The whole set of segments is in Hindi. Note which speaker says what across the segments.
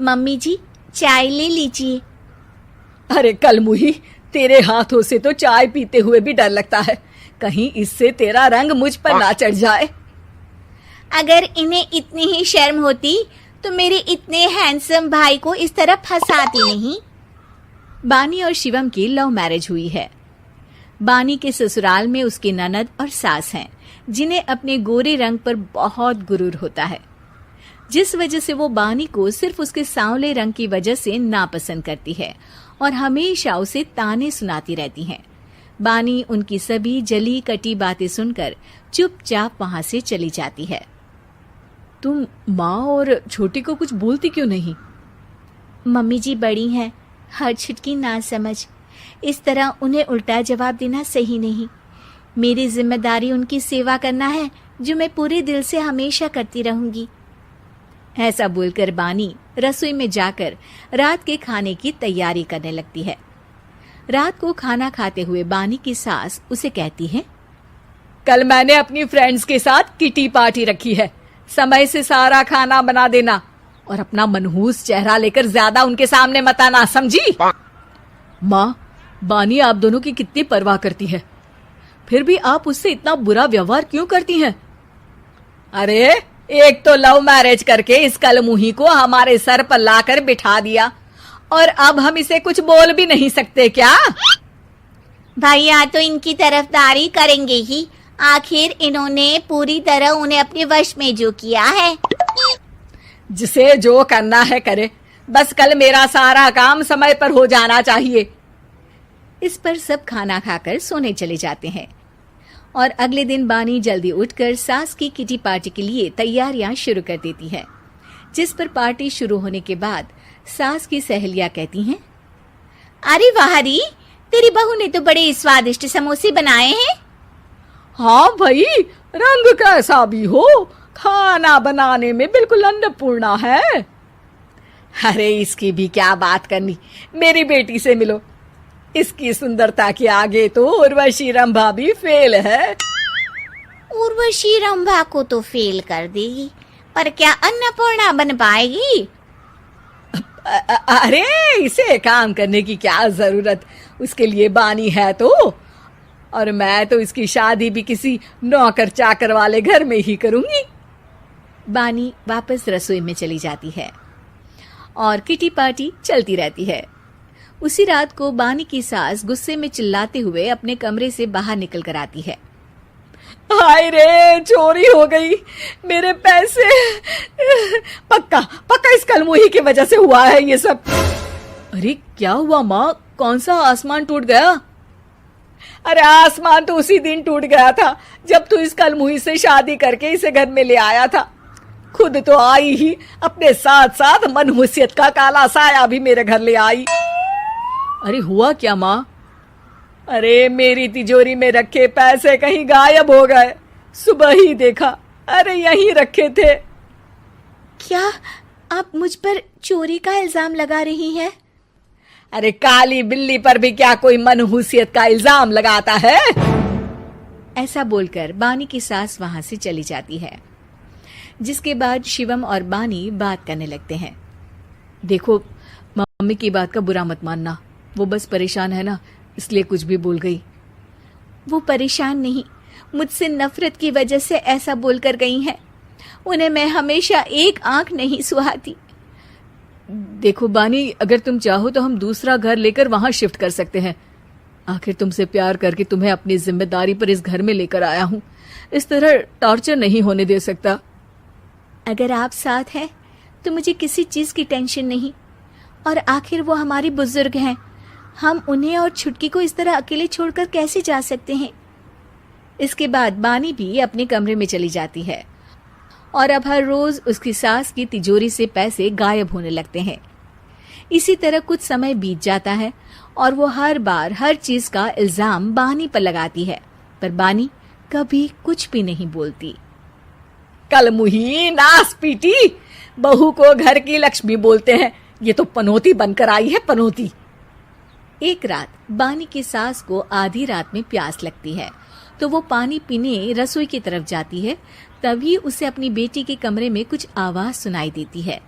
Speaker 1: मम्मी जी, चाय ले लीजिए।
Speaker 2: अरे कलमुही, तेरे हाथों से तो चाय पीते हुए भी डर लगता है, कहीं इससे तेरा रंग मुझ पर ना चढ़ जाए।
Speaker 1: अगर इन्हें इतनी ही शर्म होती तो मेरे इतने हैंडसम भाई को इस तरह फंसाती नहीं।
Speaker 3: बानी और शिवम की लव मैरिज हुई है। बानी के ससुराल में उसकी ननद और सास हैं, जिन्हें अपने गोरे रंग पर बहुत गुरूर होता है, जिस वजह से वो बानी को सिर्फ उसके सांवले रंग की वजह से नापसंद करती है और हमेशा उसे ताने सुनाती रहती हैं। बानी उनकी सभी जली कटी बातें सुनकर चुपचाप वहां से चली जाती है।
Speaker 2: तुम माँ और छोटी को कुछ बोलती क्यों नहीं?
Speaker 1: मम्मी जी बड़ी हैं, हर छुटकी ना समझ, इस तरह उन्हें उल्टा जवाब देना सही नहीं। मेरी जिम्मेदारी उनकी सेवा करना है, जो मैं पूरे दिल से हमेशा करती रहूंगी।
Speaker 3: ऐसा बोलकर बानी रसोई में जाकर रात के खाने की तैयारी करने लगती है। रात को खाना खाते हुए बानी की सास उसे कहती है,
Speaker 2: कल मैंने अपनी फ्रेंड्स के साथ किटी पार्टी रखी है, समय से सारा खाना बना देना और अपना मनहूस चेहरा लेकर ज्यादा उनके सामने मत आना, समझी? माँ, बानी आप दोनों की कितनी परवाह करती है, फिर भी आप उससे इतना बुरा व्यवहार क्यों करती हैं? अरे एक तो लव मैरिज करके इस कलमुही को हमारे सर पर लाकर बिठा दिया और अब हम इसे कुछ बोल भी नहीं सकते क्या?
Speaker 1: भैया तो इनकी तरफदारी करेंगे ही, आखिर इन्होंने पूरी तरह उन्हें अपने वश में जो किया है।
Speaker 2: जिसे जो करना है करे, बस कल मेरा सारा काम समय पर हो जाना चाहिए।
Speaker 3: इस पर सब खाना खाकर सोने चले जाते हैं और अगले दिन बानी जल्दी उठकर सास की किटी पार्टी के लिए तैयारियां शुरू कर देती है, जिस पर पार्टी शुरू होने के बाद सास की सहेलियां कहती हैं,
Speaker 1: अरे वाह री, तेरी बहू ने तो बड़े स्वादिष्ट समोसे बनाए हैं।
Speaker 2: हाँ भाई, रंग कैसा भी हो, खाना बनाने में बिल्कुल अन्नपूर्णा है। अरे इसकी भी क्या बात करनी, मेरी बेटी से मिलो, इसकी सुंदरता के आगे तो उर्वशी रंभा भी फेल है।
Speaker 1: उर्वशी रंभा को तो फेल कर देगी, पर क्या अन्नपूर्णा बन पाएगी?
Speaker 2: अरे इसे काम करने की क्या जरूरत, उसके लिए बानी है तो, और मैं तो इसकी शादी भी किसी नौकर चाकर वाले घर में ही करूंगी।
Speaker 3: बानी वापस रसोई में चली जाती है और किटी पार्टी चलती रहती है। उसी रात को बानी की सास गुस्से में चिल्लाते हुए अपने कमरे से बाहर निकल कर आती है।
Speaker 2: हाय रे, चोरी हो गई मेरे पैसे, पक्का पक्का इस कलमुही की वजह से हुआ है ये सब। अरे क्या हुआ माँ, कौन सा आसमान टूट गया? अरे आसमान तो उसी दिन टूट गया था जब तू इस कलमुही से शादी करके इसे घर में ले आया था। खुद तो आई ही, अपने साथ साथ मनहूसियत का काला साया भी मेरे घर ले आई। अरे हुआ क्या माँ? अरे मेरी तिजोरी में रखे पैसे कहीं गायब हो गए, सुबह ही देखा, अरे यहीं रखे थे।
Speaker 1: क्या आप मुझ पर चोरी का इल्जाम लगा रही हैं?
Speaker 2: अरे काली बिल्ली पर भी क्या कोई मनहूसियत का इल्जाम लगाता है?
Speaker 3: ऐसा बोलकर बानी की सास वहां से चली जाती है, जिसके बाद शिवम और बानी बात करने लगते हैं।
Speaker 2: देखो, मम्मी की बात का बुरा मत मानना, वो बस परेशान है ना, इसलिए कुछ भी बोल गई।
Speaker 1: वो परेशान नहीं, मुझसे नफरत की वजह से ऐसा बोलकर गई हैं। उन्हें मैं हमेशा एक आंख नहीं सुहाती।
Speaker 2: देखो बानी, अगर तुम चाहो तो हम दूसरा घर लेकर वहां शिफ्ट कर सकते हैं। आखिर तुमसे प्यार करके तुम्हें अपनी जिम्मेदारी पर इस घर में लेकर आया हूं, इस तरह टॉर्चर नहीं होने दे सकता।
Speaker 1: अगर आप साथ हैं तो मुझे किसी चीज की टेंशन नहीं, और आखिर वो हमारी बुजुर्ग हैं, हम उन्हें और छुटकी को इस तरह अकेले छोड़कर कैसे जा सकते हैं?
Speaker 3: इसके बाद बानी भी अपने कमरे में चली जाती है और अब हर रोज उसकी सास की तिजोरी से पैसे गायब होने लगते हैं। इसी तरह कुछ समय बीत जाता है और वो हर बार हर चीज का इल्जाम बानी पर लगाती है, पर बानी कभी कुछ भी नहीं बोलती।
Speaker 2: कलमुही नास पीटी, बहू को घर की लक्ष्मी बोलते हैं, ये तो पनौती बनकर आई है, पनौती।
Speaker 3: एक रात बानी की सास को आधी रात में प्यास लगती है, तो वो पानी पीने रसोई की तरफ जाती है। तभी उसे अपनी बेटी के कमरे में कुछ आवाज सुनाई देती है।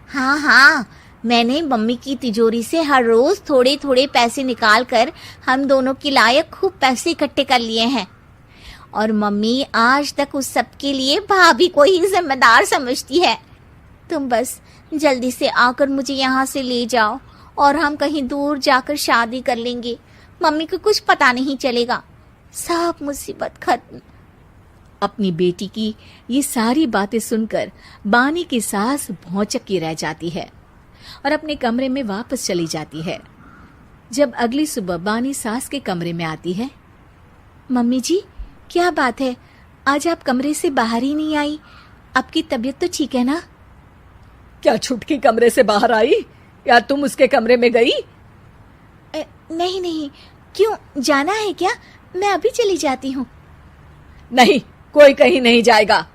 Speaker 1: हाँ हाँ, मैंने मम्मी की तिजोरी से हर रोज थोड़े थोड़े पैसे निकाल कर हम दोनों के लायक खूब पैसे इकट्ठे कर लिए हैं। और मम्मी आज तक उस सब के लिए भाभी को ही जिम्मेदार समझती है। तुम बस जल्दी से आकर मुझे यहाँ से ले जाओ और हम कहीं दूर जाकर शादी कर लेंगे। मम्मी को कुछ पता नहीं चलेगा, सब मुसीबत खत्म।
Speaker 3: अपनी बेटी की ये सारी बातें सुनकर बानी की सास भौंचक्की रह जाती है और अपने कमरे में वापस चली जाती है। जब अगली सुबह बानी सास के कमरे में आती है,
Speaker 1: मम्मी जी, क्या बात है, आज आप कमरे से बाहर ही नहीं आई? आपकी तबीयत तो ठीक है ना?
Speaker 2: क्या छुटकी कमरे से बाहर आई या तुम उसके कमरे में गई?
Speaker 1: नहीं नहीं, क्यों, जाना है क्या? मैं अभी चली जाती हूँ।
Speaker 2: नहीं, कोई कहीं नहीं जाएगा।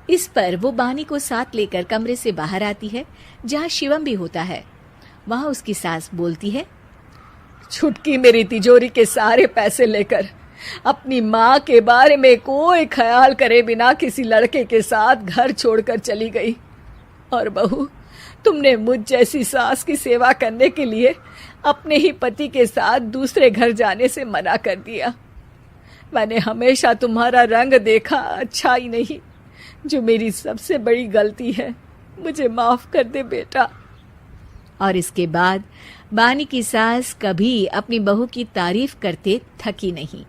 Speaker 3: इस पर वो बानी को साथ लेकर कमरे से बाहर आती है, जहाँ शिवम भी होता है। वहां उसकी सास बोलती है,
Speaker 2: छुटकी मेरी तिजोरी के सारे पैसे लेकर अपनी माँ के बारे में कोई ख्याल करे बिना किसी लड़के के साथ घर छोड़कर चली गई। और बहू, तुमने मुझ जैसी सास की सेवा करने के लिए अपने ही पति के साथ दूसरे घर जाने से मना कर दिया। मैंने हमेशा तुम्हारा रंग देखा अच्छा ही नहीं, जो मेरी सबसे बड़ी गलती है। मुझे माफ कर दे बेटा।
Speaker 3: और इसके बाद बानी की सास कभी अपनी बहू की तारीफ करते थकी नहीं।